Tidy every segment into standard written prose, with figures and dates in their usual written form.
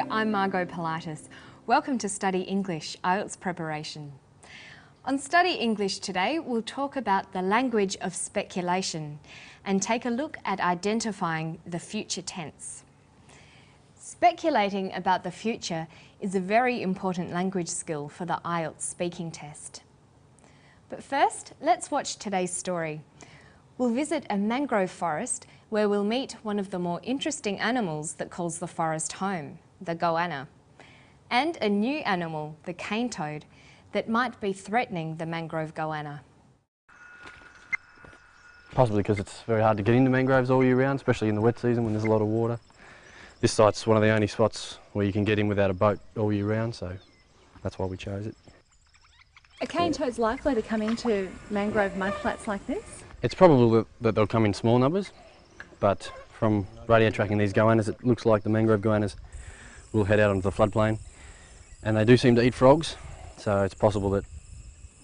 I'm Margot Pilatus. Welcome to Study English, IELTS preparation. On Study English today, we'll talk about the language of speculation and take a look at identifying the future tense. Speculating about the future is a very important language skill for the IELTS speaking test. But first, let's watch today's story. We'll visit a mangrove forest where we'll meet one of the more interesting animals that calls the forest home, the goanna, and a new animal, the cane toad, that might be threatening the mangrove goanna. Possibly because it's very hard to get into mangroves all year round, especially in the wet season when there's a lot of water. This site's one of the only spots where you can get in without a boat all year round, so that's why we chose it. A cane toad's likely to come into mangrove mudflats like this? It's probable that they'll come in small numbers, but from radio tracking these goannas, it looks like the mangrove goannas will head out onto the floodplain. And they do seem to eat frogs, so it's possible that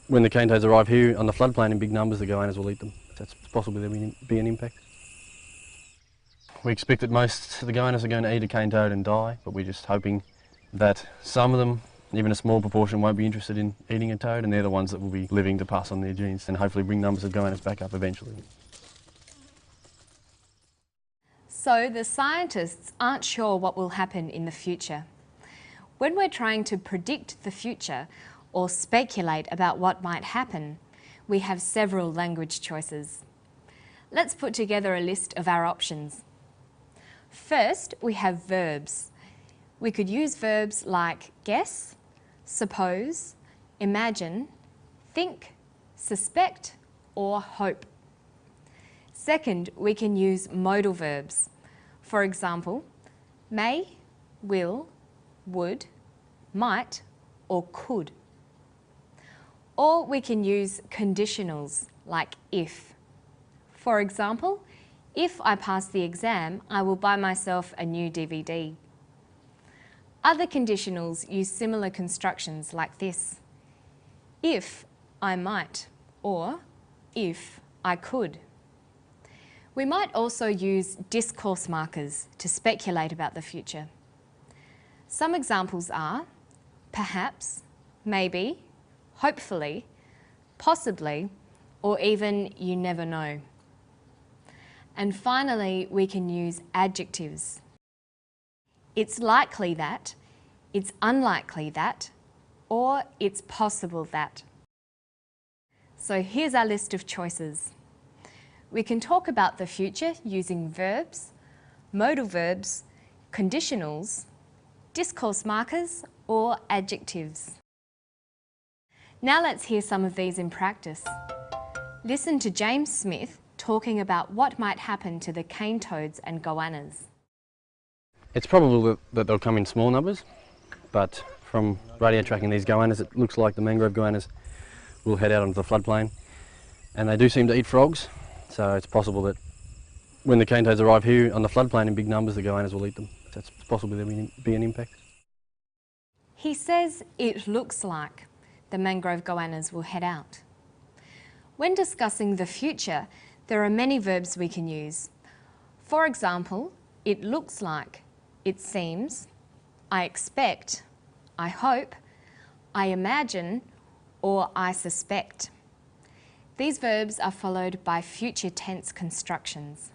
when the cane toads arrive here on the floodplain in big numbers, the goannas will eat them. So it's possible there will be an impact. We expect that most of the goannas are going to eat a cane toad and die, but we're just hoping that some of them, even a small proportion, won't be interested in eating a toad, and they're the ones that will be living to pass on their genes and hopefully bring numbers of goannas back up eventually. So the scientists aren't sure what will happen in the future. When we're trying to predict the future or speculate about what might happen, we have several language choices. Let's put together a list of our options. First, we have verbs. We could use verbs like guess, suppose, imagine, think, suspect, or hope. Second, we can use modal verbs. For example, may, will, would, might, or could. Or we can use conditionals like if. For example, if I pass the exam, I will buy myself a new DVD. Other conditionals use similar constructions like this: if I might, or if I could. We might also use discourse markers to speculate about the future. Some examples are perhaps, maybe, hopefully, possibly, or even you never know. And finally, we can use adjectives. It's likely that, it's unlikely that, or it's possible that. So here's our list of choices. We can talk about the future using verbs, modal verbs, conditionals, discourse markers, or adjectives. Now let's hear some of these in practice. Listen to James Smith talking about what might happen to the cane toads and goannas. It's probable that they'll come in small numbers, but from radio tracking these goannas, it looks like the mangrove goannas will head out onto the floodplain. And they do seem to eat frogs, so it's possible that when the cane toads arrive here on the floodplain in big numbers, the goannas will eat them. So it's possible there will be an impact. He says it looks like the mangrove goannas will head out. When discussing the future, there are many verbs we can use. For example, it looks like, it seems, I expect, I hope, I imagine, or I suspect. These verbs are followed by future tense constructions.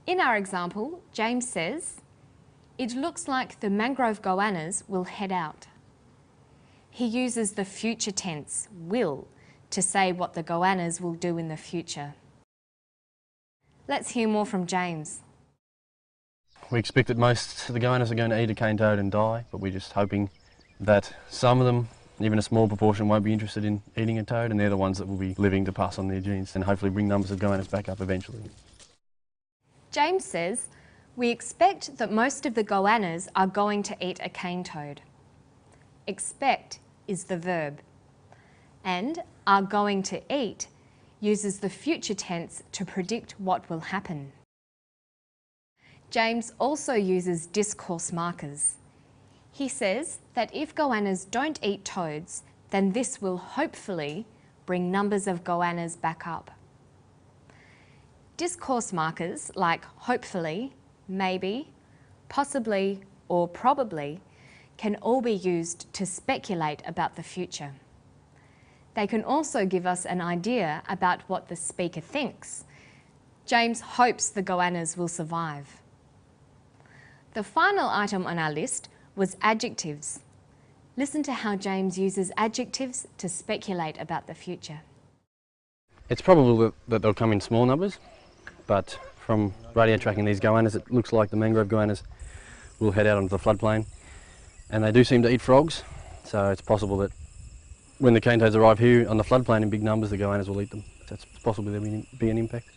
In our example, James says, it looks like the mangrove goannas will head out. He uses the future tense, will, to say what the goannas will do in the future. Let's hear more from James. We expect that most of the goannas are going to eat a cane toad and die, but we're just hoping that some of them, even a small proportion, won't be interested in eating a toad, and they're the ones that will be living to pass on their genes and hopefully bring numbers of goannas back up eventually. James says, we expect that most of the goannas are going to eat a cane toad. Expect is the verb, and are going to eat uses the future tense to predict what will happen. James also uses discourse markers. He says that if goannas don't eat toads, then this will hopefully bring numbers of goannas back up. Discourse markers like hopefully, maybe, possibly, or probably can all be used to speculate about the future. They can also give us an idea about what the speaker thinks. James hopes the goannas will survive. The final item on our list was adjectives. Listen to how James uses adjectives to speculate about the future. It's probable that they'll come in small numbers, but from radio tracking these goannas, it looks like the mangrove goannas will head out onto the floodplain. And they do seem to eat frogs, so it's possible that when the cane toads arrive here on the floodplain in big numbers, the goannas will eat them. So it's possible there will be an impact.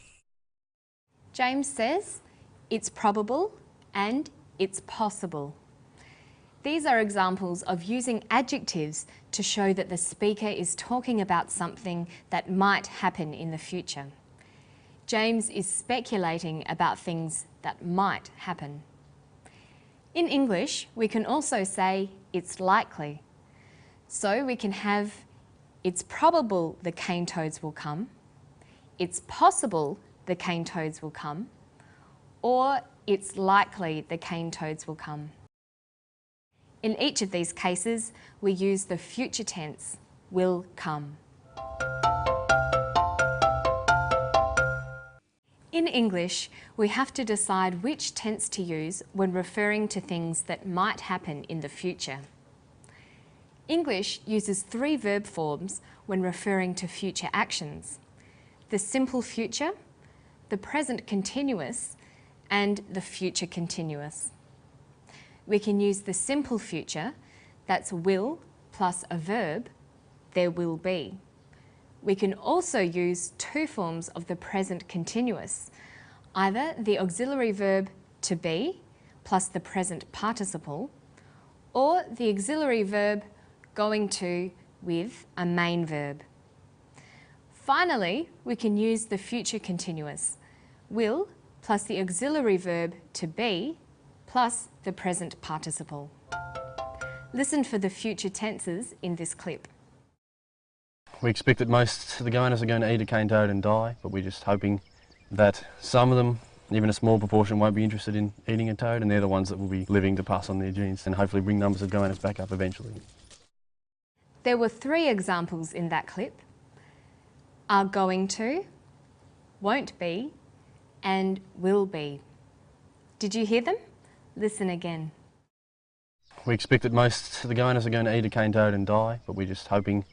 James says it's probable and it's possible. These are examples of using adjectives to show that the speaker is talking about something that might happen in the future. James is speculating about things that might happen. In English, we can also say it's likely. So we can have it's probable the cane toads will come, it's possible the cane toads will come, or it's likely the cane toads will come. In each of these cases, we use the future tense, will come. In English, we have to decide which tense to use when referring to things that might happen in the future. English uses 3 verb forms when referring to future actions: the simple future, the present continuous, and the future continuous. We can use the simple future, that's will plus a verb, there will be. We can also use 2 forms of the present continuous, either the auxiliary verb to be plus the present participle, or the auxiliary verb going to with a main verb. Finally, we can use the future continuous, will plus the auxiliary verb to be plus the present participle. Listen for the future tenses in this clip. We expect that most of the goannas are going to eat a cane toad and die, but we're just hoping that some of them, even a small proportion, won't be interested in eating a toad, and they're the ones that will be living to pass on their genes and hopefully bring numbers of goannas back up eventually. There were 3 examples in that clip: are going to, won't be, and will be. Did you hear them? Listen again. We expect that most of the goannas are going to eat a cane toad and die, but we're just hoping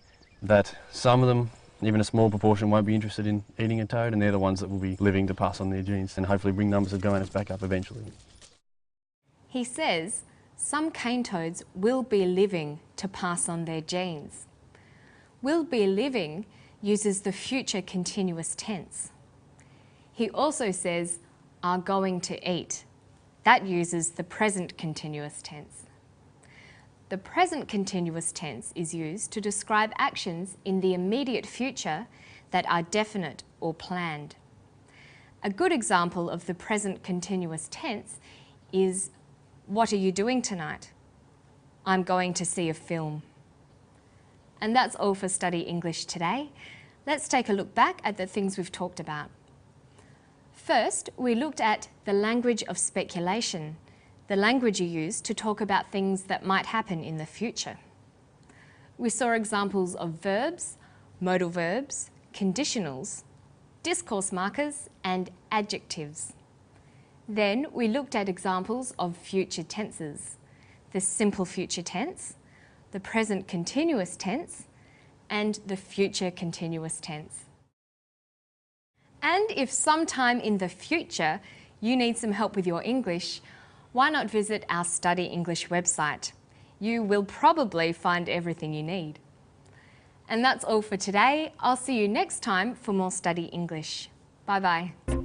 that some of them, even a small proportion, won't be interested in eating a toad, and they're the ones that will be living to pass on their genes and hopefully bring numbers of goannas back up eventually. He says some cane toads will be living to pass on their genes. Will be living uses the future continuous tense. He also says are going to eat. That uses the present continuous tense. The present continuous tense is used to describe actions in the immediate future that are definite or planned. A good example of the present continuous tense is, what are you doing tonight? I'm going to see a film. And that's all for Study English today. Let's take a look back at the things we've talked about. First, we looked at the language of speculation, the language you use to talk about things that might happen in the future. We saw examples of verbs, modal verbs, conditionals, discourse markers, and adjectives. Then we looked at examples of future tenses, the simple future tense, the present continuous tense, and the future continuous tense. And if sometime in the future you need some help with your English, why not visit our Study English website? You will probably find everything you need. And that's all for today. I'll see you next time for more Study English. Bye-bye.